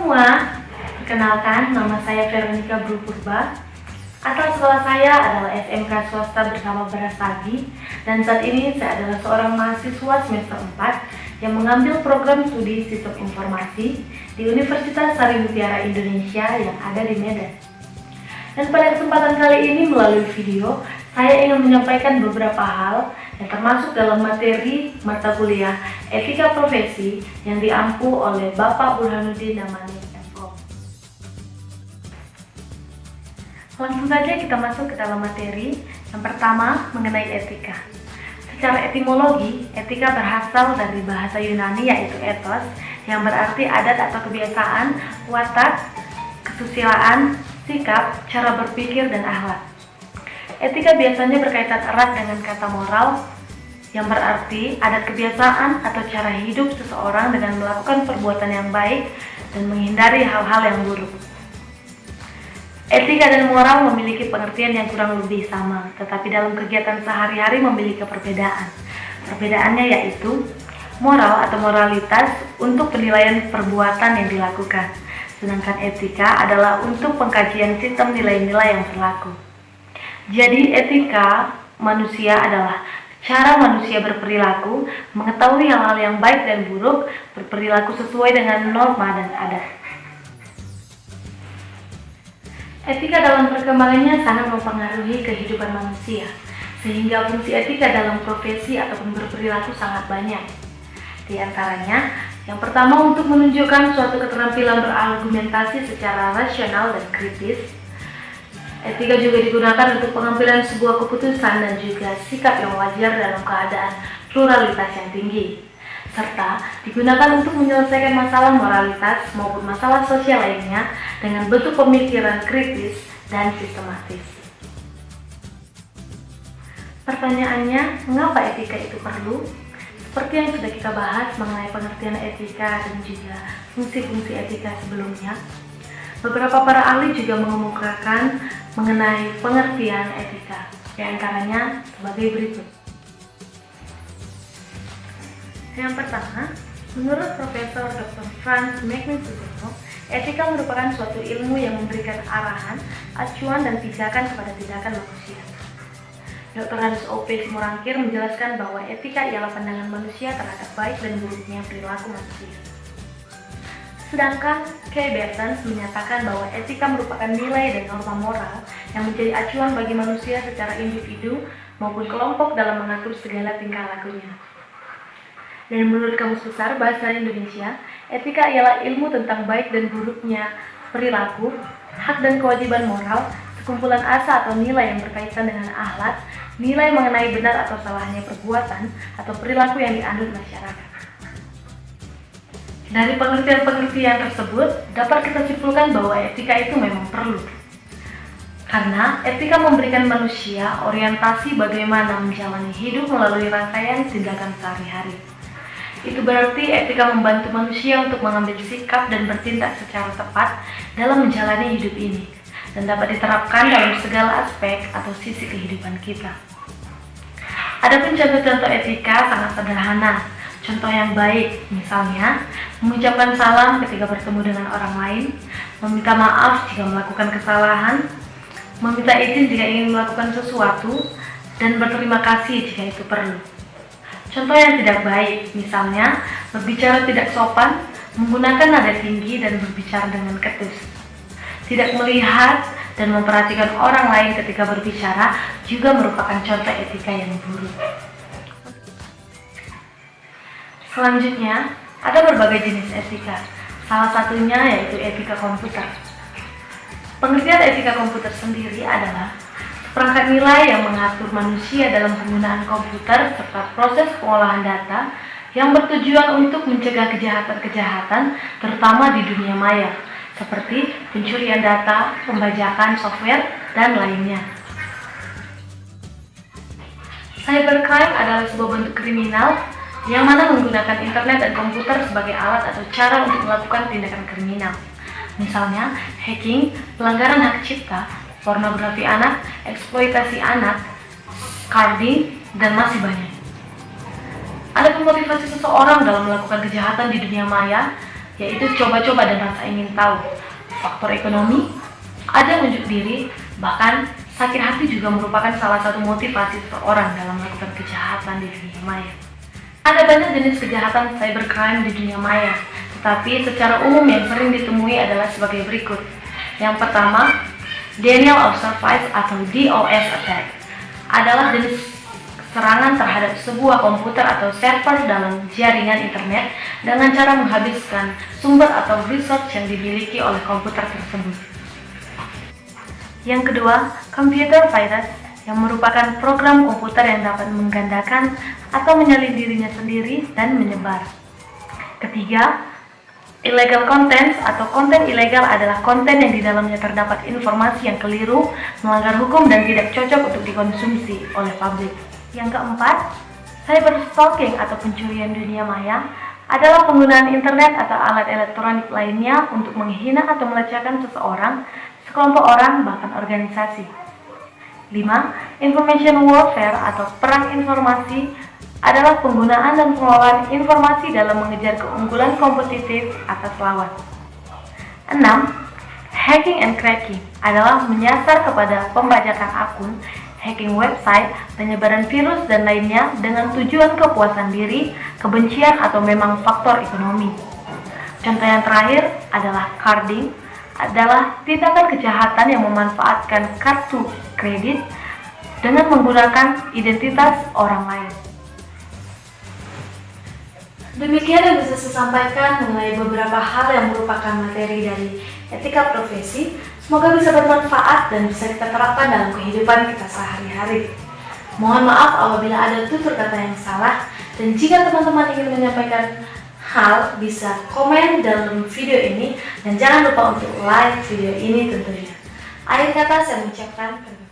semua, perkenalkan nama saya Veronica Brupurba. Asal sekolah saya adalah SMK swasta bersama Berastagi, dan saat ini saya adalah seorang mahasiswa semester 4 yang mengambil program studi Sistem Informasi di Universitas Sari Mutiara Indonesia yang ada di Medan. Dan pada kesempatan kali ini melalui video, saya ingin menyampaikan beberapa hal yang termasuk dalam materi mata kuliah Etika Profesi yang diampu oleh Bapak Burhanuddin Namani, MPhil. Langsung saja kita masuk ke dalam materi. Yang pertama, mengenai etika. Secara etimologi, etika berasal dari bahasa Yunani yaitu ethos, yang berarti adat atau kebiasaan, watak, kesusilaan, sikap, cara berpikir, dan akhlak. Etika biasanya berkaitan erat dengan kata moral, yang berarti adat kebiasaan atau cara hidup seseorang dengan melakukan perbuatan yang baik dan menghindari hal-hal yang buruk. Etika dan moral memiliki pengertian yang kurang lebih sama, tetapi dalam kegiatan sehari-hari memiliki perbedaan. Perbedaannya yaitu moral atau moralitas untuk penilaian perbuatan yang dilakukan, sedangkan etika adalah untuk pengkajian sistem nilai-nilai yang berlaku. Jadi etika manusia adalah cara manusia berperilaku, mengetahui hal-hal yang baik dan buruk, berperilaku sesuai dengan norma dan adat. Etika dalam perkembangannya sangat mempengaruhi kehidupan manusia, sehingga fungsi etika dalam profesi ataupun berperilaku sangat banyak. Di antaranya, yang pertama untuk menunjukkan suatu keterampilan berargumentasi secara rasional dan kritis. Etika juga digunakan untuk pengambilan sebuah keputusan dan juga sikap yang wajar dalam keadaan pluralitas yang tinggi, serta digunakan untuk menyelesaikan masalah moralitas maupun masalah sosial lainnya dengan bentuk pemikiran kritis dan sistematis. Pertanyaannya, mengapa etika itu perlu? Seperti yang sudah kita bahas mengenai pengertian etika dan juga fungsi-fungsi etika sebelumnya, beberapa para ahli juga mengemukakan mengenai pengertian etika, di antaranya sebagai berikut. Yang pertama, menurut Profesor Dr. Franz Magnus-Susanto, etika merupakan suatu ilmu yang memberikan arahan, acuan, dan pijakan kepada tindakan manusia. Dr. Hans O.P. Simorangkir menjelaskan bahwa etika ialah pandangan manusia terhadap baik dan buruknya perilaku manusia. Sedangkan K. Bertens menyatakan bahwa etika merupakan nilai dan norma moral yang menjadi acuan bagi manusia secara individu maupun kelompok dalam mengatur segala tingkah lakunya. Dan menurut Kamus Besar Bahasa Indonesia, etika ialah ilmu tentang baik dan buruknya perilaku, hak dan kewajiban moral, sekumpulan asa atau nilai yang berkaitan dengan akhlak, nilai mengenai benar atau salahnya perbuatan atau perilaku yang dianut masyarakat. Dari pengertian-pengertian tersebut, dapat kita simpulkan bahwa etika itu memang perlu. Karena etika memberikan manusia orientasi bagaimana menjalani hidup melalui rangkaian tindakan sehari-hari. Itu berarti etika membantu manusia untuk mengambil sikap dan bertindak secara tepat dalam menjalani hidup ini, dan dapat diterapkan dalam segala aspek atau sisi kehidupan kita. Adapun contoh-contoh etika sangat sederhana. Contoh yang baik, misalnya, mengucapkan salam ketika bertemu dengan orang lain, meminta maaf jika melakukan kesalahan, meminta izin jika ingin melakukan sesuatu, dan berterima kasih jika itu perlu. Contoh yang tidak baik, misalnya, berbicara tidak sopan, menggunakan nada tinggi, dan berbicara dengan ketus. Tidak melihat dan memperhatikan orang lain ketika berbicara juga merupakan contoh etika yang buruk. Selanjutnya, ada berbagai jenis etika. Salah satunya yaitu etika komputer. Pengertian etika komputer sendiri adalah perangkat nilai yang mengatur manusia dalam penggunaan komputer serta proses pengolahan data yang bertujuan untuk mencegah kejahatan-kejahatan terutama di dunia maya, seperti pencurian data, pembajakan software, dan lainnya. Cybercrime adalah sebuah bentuk kriminal yang mana menggunakan internet dan komputer sebagai alat atau cara untuk melakukan tindakan kriminal. Misalnya, hacking, pelanggaran hak cipta, pornografi anak, eksploitasi anak, carding, dan masih banyak. Ada motivasi seseorang dalam melakukan kejahatan di dunia maya, yaitu coba-coba dan rasa ingin tahu. Faktor ekonomi, ada unjuk diri, bahkan sakit hati juga merupakan salah satu motivasi seseorang dalam melakukan kejahatan di dunia maya. Ada banyak jenis kejahatan cybercrime di dunia maya, tetapi secara umum yang sering ditemui adalah sebagai berikut. Yang pertama, denial of service atau DOS attack adalah jenis serangan terhadap sebuah komputer atau server dalam jaringan internet dengan cara menghabiskan sumber atau resource yang dimiliki oleh komputer tersebut. Yang kedua, computer virus yang merupakan program komputer yang dapat menggandakan atau menyalin dirinya sendiri dan menyebar. Ketiga, illegal content atau konten ilegal adalah konten yang di dalamnya terdapat informasi yang keliru, melanggar hukum dan tidak cocok untuk dikonsumsi oleh publik. Yang keempat, cyberstalking atau pencurian dunia maya adalah penggunaan internet atau alat elektronik lainnya untuk menghina atau melecehkan seseorang, sekelompok orang, bahkan organisasi. 5. Information warfare atau perang informasi adalah penggunaan dan pengelolaan informasi dalam mengejar keunggulan kompetitif atas lawan. 6. Hacking and cracking adalah menyasar kepada pembajakan akun, hacking website, penyebaran virus dan lainnya dengan tujuan kepuasan diri, kebencian atau memang faktor ekonomi. Contoh yang terakhir adalah carding, adalah tindakan kejahatan yang memanfaatkan kartu kredit dengan menggunakan identitas orang lain. Demikian yang bisa saya sampaikan mengenai beberapa hal yang merupakan materi dari etika profesi. Semoga bisa bermanfaat dan bisa kita terapkan dalam kehidupan kita sehari-hari. Mohon maaf apabila ada tutur kata yang salah, dan jika teman-teman ingin menyampaikan hal, bisa komen dalam video ini, dan jangan lupa untuk like video ini tentunya. Akhir kata saya mengucapkan terima kasih.